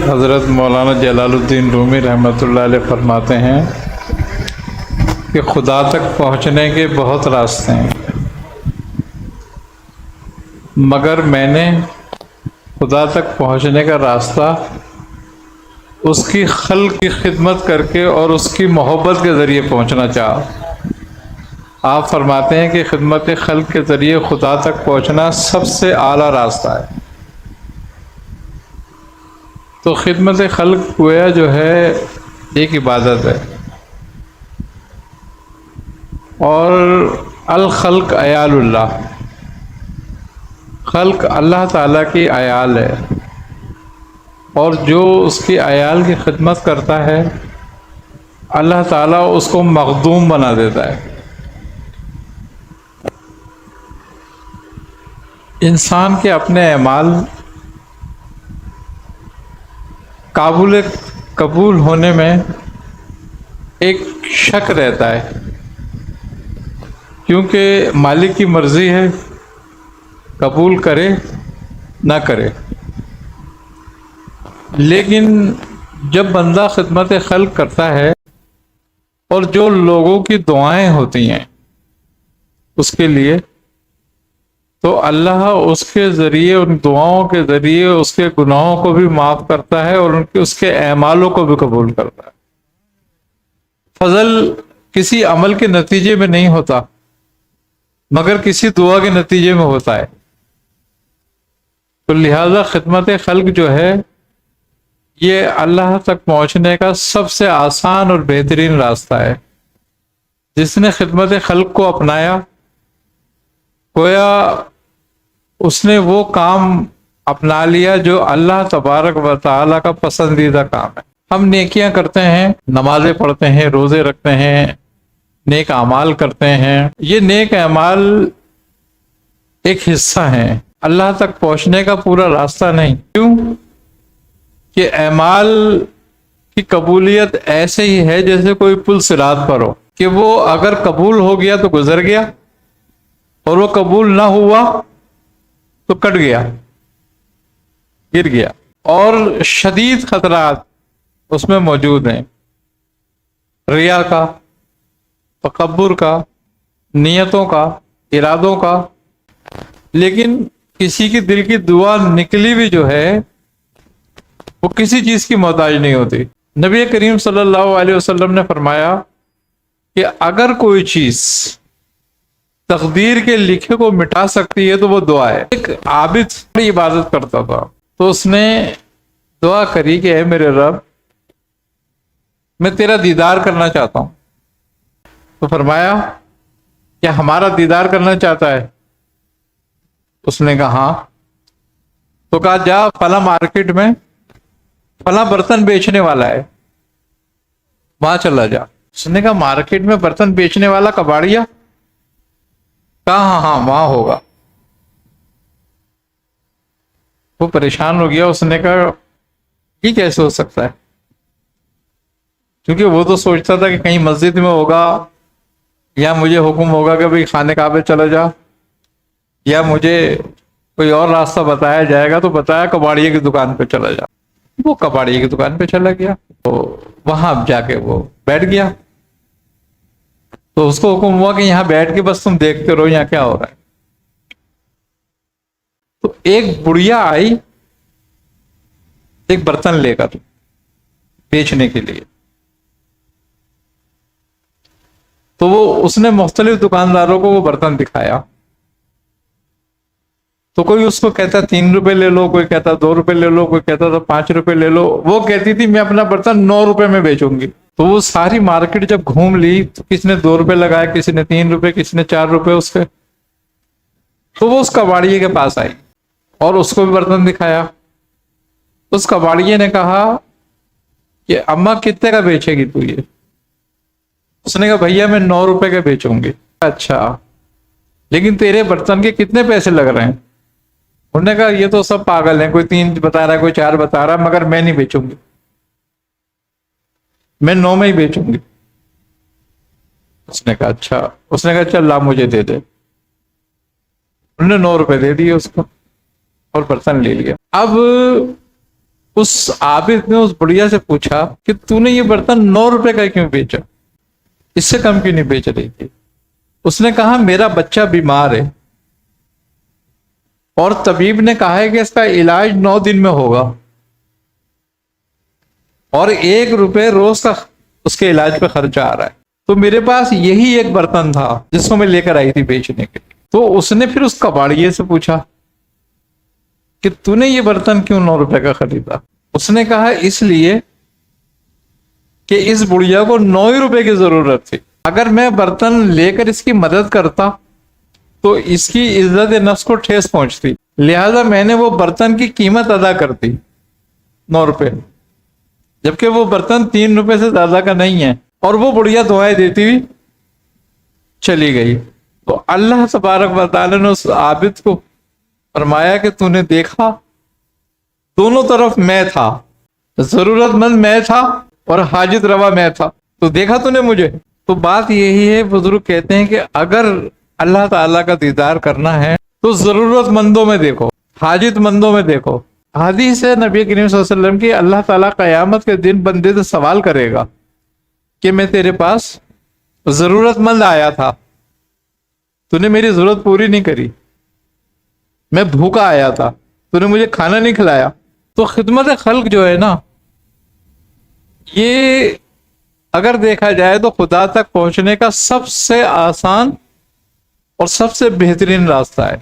حضرت مولانا جلال الدین رومی رحمۃ اللہ علیہ فرماتے ہیں کہ خدا تک پہنچنے کے بہت راستے ہیں، مگر میں نے خدا تک پہنچنے کا راستہ اس کی خلق کی خدمت کر کے اور اس کی محبت کے ذریعے پہنچنا چاہا۔ آپ فرماتے ہیں کہ خدمت خلق کے ذریعے خدا تک پہنچنا سب سے اعلیٰ راستہ ہے۔ تو خدمت خلق گویا جو ہے ایک عبادت ہے، اور الخلق عیال اللہ، خلق اللہ تعالیٰ کی عیال ہے، اور جو اس کی عیال کی خدمت کرتا ہے اللہ تعالیٰ اس کو مخدوم بنا دیتا ہے۔ انسان کے اپنے اعمال قبول ہونے میں ایک شک رہتا ہے، کیونکہ مالک کی مرضی ہے، قبول کرے نہ کرے۔ لیکن جب بندہ خدمت خلق کرتا ہے اور جو لوگوں کی دعائیں ہوتی ہیں اس کے لیے، تو اللہ اس کے ذریعے، ان دعاؤں کے ذریعے اس کے گناہوں کو بھی معاف کرتا ہے اور اس کے اعمالوں کو بھی قبول کرتا ہے۔ فضل کسی عمل کے نتیجے میں نہیں ہوتا، مگر کسی دعا کے نتیجے میں ہوتا ہے۔ تو لہذا خدمت خلق جو ہے یہ اللہ تک پہنچنے کا سب سے آسان اور بہترین راستہ ہے۔ جس نے خدمت خلق کو اپنایا، گویا اس نے وہ کام اپنا لیا جو اللہ تبارک و تعالیٰ کا پسندیدہ کام ہے۔ ہم نیکیاں کرتے ہیں، نمازیں پڑھتے ہیں، روزے رکھتے ہیں، نیک اعمال کرتے ہیں۔ یہ نیک اعمال ایک حصہ ہیں، اللہ تک پہنچنے کا پورا راستہ نہیں۔ کیوں کہ اعمال کی قبولیت ایسے ہی ہے جیسے کوئی پل صراط پر ہو، کہ وہ اگر قبول ہو گیا تو گزر گیا، اور وہ قبول نہ ہوا تو کٹ گیا، گر گیا، اور شدید خطرات اس میں موجود ہیں، ریا کا، تکبر کا، نیتوں کا، ارادوں کا۔ لیکن کسی کی دل کی دعا نکلی بھی جو ہے وہ کسی چیز کی محتاج نہیں ہوتی۔ نبی کریم صلی اللہ علیہ وسلم نے فرمایا کہ اگر کوئی چیز تقدیر کے لکھے کو مٹا سکتی ہے تو وہ دعا ہے۔ ایک عابد بڑی عبادت کرتا تھا، تو اس نے دعا کری کہ اے میرے رب، میں تیرا دیدار کرنا چاہتا ہوں۔ تو فرمایا کیا ہمارا دیدار کرنا چاہتا ہے؟ اس نے کہا ہاں۔ تو کہا جا فلاں مارکیٹ میں فلاں برتن بیچنے والا ہے، وہاں چلا جا۔ اس نے کہا مارکیٹ میں برتن بیچنے والا کباڑیا؟ کہا ہاں ہاں وہاں ہوگا۔ وہ پریشان ہو گیا، اس نے کہا یہ کیسے ہو سکتا ہے؟ کیونکہ وہ تو سوچتا تھا کہ کہیں مسجد میں ہوگا، یا مجھے حکم ہوگا کہ بھئی خانے کعبے چلا جا، یا مجھے کوئی اور راستہ بتایا جائے گا، تو بتایا کباڑیے کی دکان پہ چلا جا۔ وہ کباڑیے کی دکان پہ چلا گیا، تو وہاں جا کے وہ بیٹھ گیا۔ تو اس کو حکم ہوا کہ یہاں بیٹھ کے بس تم دیکھتے رہو یہاں کیا ہو رہا ہے۔ تو ایک بڑھیا آئی ایک برتن لے کر بیچنے کے لیے، تو اس نے مختلف دکانداروں کو وہ برتن دکھایا۔ تو کوئی اس کو کہتا 3 روپے لے لو، کوئی کہتا 2 روپے لے لو، کوئی کہتا تھا 5 روپے لے لو۔ وہ کہتی تھی میں اپنا برتن 9 روپے میں بیچوں گی۔ تو وہ ساری مارکیٹ جب گھوم لی تو کسی نے 2 روپے لگائے، کسی نے 3 روپے، کسی نے 4 روپے اس کے۔ تو وہ اس کباڑیے کے پاس آئی اور اس کو بھی برتن دکھایا۔ اس کباڑیے نے کہا کہ اماں کتنے کا بیچے گی تو یہ؟ اس نے کہا بھیا میں 9 روپے کا بیچوں گی۔ اچھا لیکن تیرے برتن کے کتنے پیسے لگ رہے ہیں؟ انہوں نے کہا یہ تو سب پاگل ہیں، کوئی 3 بتا رہا ہے، کوئی 4 بتا رہا ہے، مگر میں نہیں بیچوں گی، میں 9 میں ہی بیچوں گی۔ اس نے کہا اچھا۔ اس نے کہا چل لا مجھے دے دے۔ انہوں نے 9 روپے دے دیے اس کو اور برتن لے لیا۔ اب اس عابد نے اس بڑھیا سے پوچھا کہ تو نے یہ برتن 9 روپے کا کیوں بیچا، اس سے کم کیوں نہیں بیچ رہی تھی؟ اس نے کہا میرا بچہ بیمار ہے اور طبیب نے کہا ہے کہ اس کا علاج 9 دن میں ہوگا، اور 1 روپے روز کا اس کے علاج پہ خرچہ آ رہا ہے، تو میرے پاس یہی ایک برتن تھا جس کو میں لے کر آئی تھی بیچنے کے لیے۔ تو اس نے پھر اس کباڑیے سے پوچھا کہ تو نے یہ برتن کیوں 9 روپے کا خریدا؟ اس نے کہا اس لیے کہ اس بڑھیا کو 9 ہی روپے کی ضرورت تھی، اگر میں برتن لے کر اس کی مدد کرتا تو اس کی عزت نفس کو ٹھیس پہنچتی، لہذا میں نے وہ برتن کی قیمت ادا کر دی 9 روپے، جبکہ وہ برتن 3 روپے سے زیادہ کا نہیں ہے، اور وہ بڑھیا دعائیں دیتی ہوئی چلی گئی۔ تو اللہ تبارک و تعالی نے اس عابد کو فرمایا کہ تو نے دیکھا دونوں طرف میں تھا، ضرورت مند میں تھا اور حاجت روا میں تھا، تو دیکھا تو نے مجھے۔ تو بات یہی ہے، بزرگ کہتے ہیں کہ اگر اللہ تعالیٰ کا دیدار کرنا ہے تو ضرورت مندوں میں دیکھو، حاجت مندوں میں دیکھو۔ حدیث ہے نبی کریم صلی اللہ علیہ وسلم کی، اللہ تعالیٰ قیامت کے دن بندے سے سوال کرے گا کہ میں تیرے پاس ضرورت مند آیا تھا، تو نے میری ضرورت پوری نہیں کری، میں بھوکا آیا تھا، تو نے مجھے کھانا نہیں کھلایا۔ تو خدمت خلق جو ہے نا، یہ اگر دیکھا جائے تو خدا تک پہنچنے کا سب سے آسان اور سب سے بہترین راستہ ہے۔